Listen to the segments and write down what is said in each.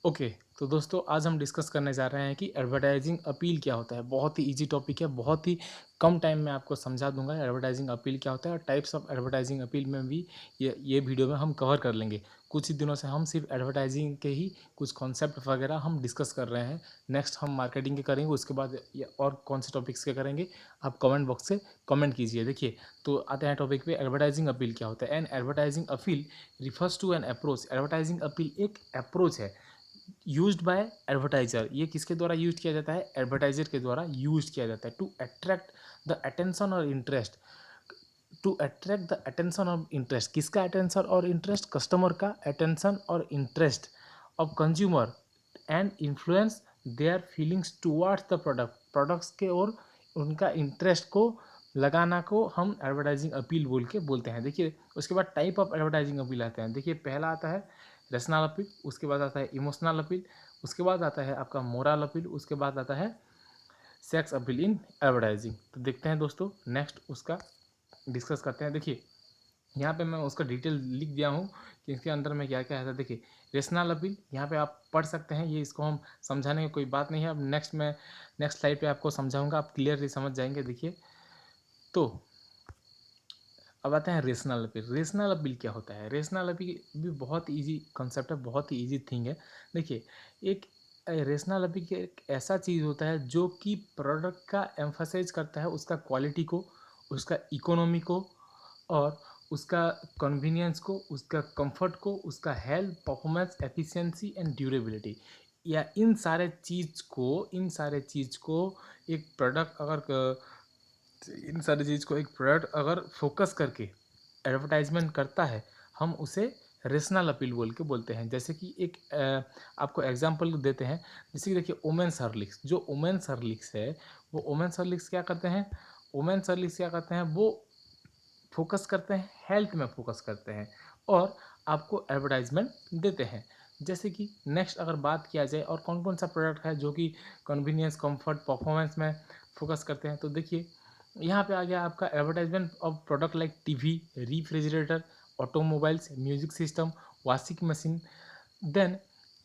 Okay. तो दोस्तों आज हम डिस्कस करने जा रहे हैं कि एडवर्टाइजिंग अपील क्या होता है। बहुत ही इजी टॉपिक है, बहुत ही कम टाइम में आपको समझा दूंगा एडवर्टाइजिंग अपील क्या होता है और टाइप्स ऑफ एडवर्टाइजिंग अपील में भी ये वीडियो में हम कवर कर लेंगे। कुछ ही दिनों से हम सिर्फ एडवर्टाइजिंग के ही कुछ कॉन्सेप्ट वगैरह हम डिस्कस कर रहे हैं। नेक्स्ट हम मार्केटिंग के करेंगे, उसके बाद और कौन से टॉपिक्स के करेंगे आप कमेंट बॉक्स से कमेंट कीजिए। देखिए, तो आते हैं टॉपिक पे, एडवर्टाइजिंग अपील क्या होता है। And advertising appeal refers to an approach. Advertising appeal एक अप्रोच है यूज्ड बाय एडवर्टाइजर। ये किसके द्वारा यूज किया जाता है? एडवर्टाइजर के द्वारा यूज किया जाता है टू अट्रैक्ट द अटेंशन और interest. To attract the attention और इंटरेस्ट, किसका अटेंशन और इंटरेस्ट? कस्टमर का अटेंशन और interest of consumer and influence their feelings towards the products के और उनका इंटरेस्ट को लगाना को हम एडवर्टाइजिंग अपील बोल के बोलते हैं। देखिए, उसके बाद टाइप ऑफ एडवर्टाइजिंग अपील आते हैं। देखिए, पहला आता है रैशनल अपील, उसके बाद आता है इमोशनल अपील, उसके बाद आता है आपका मोरल अपील, उसके बाद आता है सेक्स अपील इन एडवर्टाइजिंग। तो देखते हैं दोस्तों, नेक्स्ट उसका डिस्कस करते हैं। देखिए, यहाँ पे मैं उसका डिटेल लिख दिया हूँ कि इसके अंदर में क्या क्या है। देखिए, रेशनल अपील यहाँ पे आप पढ़ सकते हैं, ये इसको हम समझाने की कोई बात नहीं है। अब नेक्स्ट स्लाइड पे आपको समझाऊंगा, आप क्लियरली समझ जाएंगे। देखिए, तो अब आते हैं रेशनल अपील। रेशनल अपील क्या होता है? रेशनल अपील भी बहुत इजी कंसेप्ट है, बहुत ही इजी थिंग है। देखिए, एक रेशनल अपील एक ऐसा चीज़ होता है जो कि प्रोडक्ट का एम्फसाइज करता है, उसका क्वालिटी को, उसका इकोनॉमी को, और उसका कन्वीनियंस को, उसका कंफर्ट को, उसका health, performance, efficiency and durability, या इन सारे चीज़ को एक प्रोडक्ट अगर इन सारी चीज़ को एक प्रोडक्ट अगर फोकस करके एडवर्टाइजमेंट करता है, हम उसे रेशनल अपील बोल के बोलते हैं। जैसे कि एक आपको एग्जांपल देते हैं। जैसे कि देखिए, वुमेन्स हॉर्लिक्स, जो वुमेन्स हॉर्लिक्स है, वो वुमेन्स हॉर्लिक्स क्या करते हैं? वुमेन्स हॉर्लिक्स क्या करते हैं? वो फोकस करते हैं, हेल्थ में फोकस करते हैं और आपको एडवर्टाइजमेंट देते हैं। जैसे कि नेक्स्ट अगर बात किया जाए और कौन कौन सा प्रोडक्ट है जो कि कन्वीनियंस, कंफर्ट, परफॉर्मेंस में फोकस करते हैं, तो देखिए, यहाँ पे आ गया आपका advertisement of product like TV, refrigerator, automobiles, music system, washing machine. Then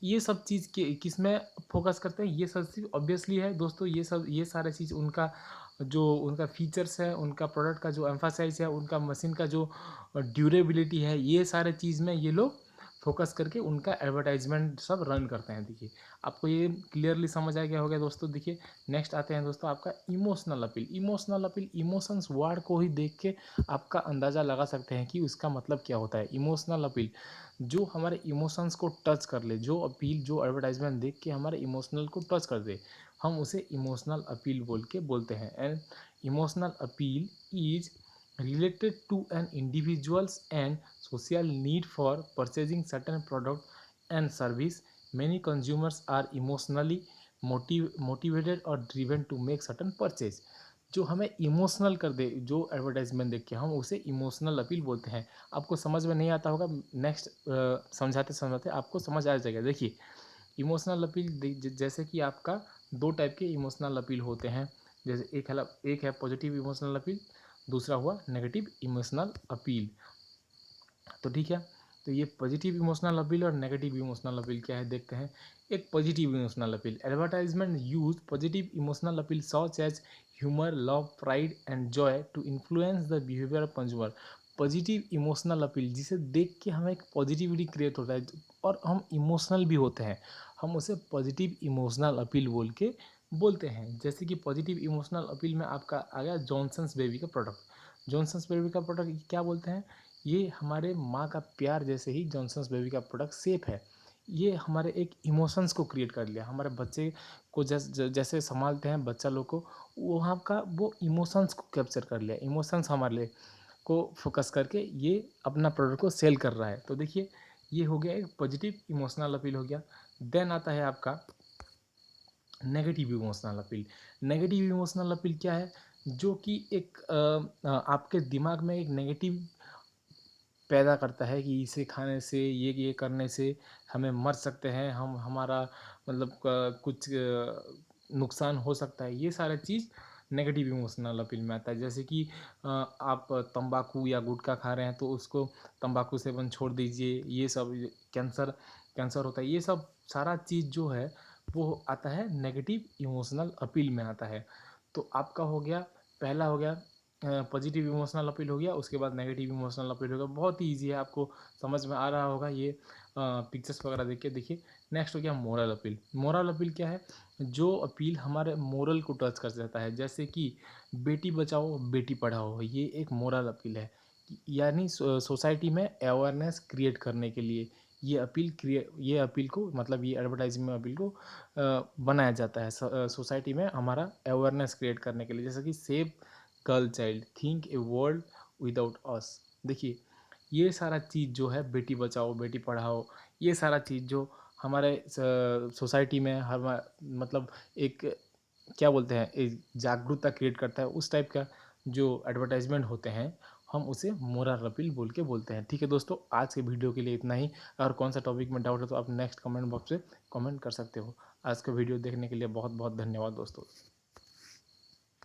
ये सब चीज़ के किस में फोकस करते हैं? ये सब चीज़ ऑब्वियसली है दोस्तों, ये सारे चीज़ उनका जो उनका फीचर्स है, उनका प्रोडक्ट का जो एम्फासाइज है, उनका मशीन का जो ड्यूरेबिलिटी है, ये सारे चीज़ में ये लोग फोकस करके उनका एडवर्टाइजमेंट सब रन करते हैं। देखिए, आपको ये क्लियरली समझ आ गया होगा दोस्तों। देखिए, नेक्स्ट आते हैं दोस्तों आपका emotional appeal. Emotional appeal, emotions word को ही देख के आपका अंदाज़ा लगा सकते हैं कि उसका मतलब क्या होता है। इमोशनल अपील जो हमारे इमोशंस को टच कर ले, जो अपील, जो एडवर्टाइजमेंट देख के हमारे इमोशनल को टच कर दे, हम उसे इमोशनल अपील बोल के बोलते हैं। And emotional appeal is related to an individual's and social need for purchasing certain product and service. Many consumers are emotionally motivated or driven to make certain purchase। जो हमें emotional कर दे, जो advertisement देख के, हम उसे इमोशनल अपील बोलते हैं। आपको समझ में नहीं आता होगा, नेक्स्ट समझाते समझाते आपको समझ आ जाएगा। देखिए, इमोशनल अपील जैसे कि आपका दो टाइप के इमोशनल अपील होते हैं। जैसे एक है पॉजिटिव इमोशनल अपील, दूसरा हुआ नेगेटिव इमोशनल अपील। तो ठीक है, तो ये पॉजिटिव इमोशनल अपील और नेगेटिव इमोशनल अपील क्या है देखते हैं। एक positive emotional appeal, advertisement use positive emotional appeal such as humour, love, pride and joy to influence the behaviour of consumer. Positive emotional appeal जिसे देख के हमें एक पॉजिटिविटी क्रिएट होता है और हम इमोशनल भी होते हैं, हम उसे पॉजिटिव इमोशनल अपील बोल के बोलते हैं। जैसे कि पॉजिटिव इमोशनल अपील में आपका आ गया जॉनसन्स बेबी का प्रोडक्ट। जॉनसन्स बेबी का प्रोडक्ट क्या बोलते हैं? ये हमारे माँ का प्यार जैसे ही जॉनसन्स बेबी का प्रोडक्ट सेफ है। ये हमारे एक इमोशंस को क्रिएट कर लिया, हमारे बच्चे को जैसे संभालते हैं बच्चा लोग को, वहाँ का वो इमोशंस को कैप्चर कर लिया, इमोशंस हमारे लिए को फोकस करके ये अपना प्रोडक्ट को सेल कर रहा है। तो देखिए, ये हो गया एक पॉजिटिव इमोशनल अपील हो गया। देन आता है आपका negative emotional appeal. Negative emotional appeal क्या है? जो कि एक आपके दिमाग में एक नेगेटिव पैदा करता है कि इसे खाने से, ये करने से हमें मर सकते हैं, हम हमारा मतलब कुछ नुकसान हो सकता है। ये सारा चीज़ नेगेटिव इमोशनल अपील में आता है। जैसे कि आप तंबाकू या गुटखा खा रहे हैं तो उसको तंबाकू सेवन छोड़ दीजिए, ये सब कैंसर कैंसर होता है। ये सब सारा चीज़ जो है वो आता है नेगेटिव इमोशनल अपील में आता है। तो आपका हो गया, पहला हो गया पॉजिटिव इमोशनल अपील हो गया, उसके बाद नेगेटिव इमोशनल अपील हो गया। बहुत ही ईज़ी है, आपको समझ में आ रहा होगा ये पिक्चर्स वगैरह देख के। देखिए नेक्स्ट हो गया मोरल अपील। मोरल अपील क्या है? जो अपील हमारे मोरल को टच कर जाता है, जैसे कि बेटी बचाओ बेटी पढ़ाओ, ये एक मोरल अपील है। यानी सोसाइटी में अवेयरनेस क्रिएट करने के लिए ये अपील को, मतलब ये एडवर्टाइजिंग में अपील को बनाया जाता है सोसाइटी में हमारा अवेयरनेस क्रिएट करने के लिए। जैसे कि save girl child, think a world without अस। देखिए ये सारा चीज़ जो है, बेटी बचाओ बेटी पढ़ाओ, ये सारा चीज़ जो हमारे सोसाइटी में हर मतलब एक क्या बोलते हैं, एक जागरूकता क्रिएट करता है, उस टाइप का जो एडवर्टाइजमेंट होते हैं हम उसे मोरल अपील बोल के बोलते हैं। ठीक है दोस्तों, आज के वीडियो के लिए इतना ही। अगर कौन सा टॉपिक में डाउट है तो आप नेक्स्ट कमेंट बॉक्स में कमेंट कर सकते हो। आज का वीडियो देखने के लिए बहुत बहुत धन्यवाद दोस्तों।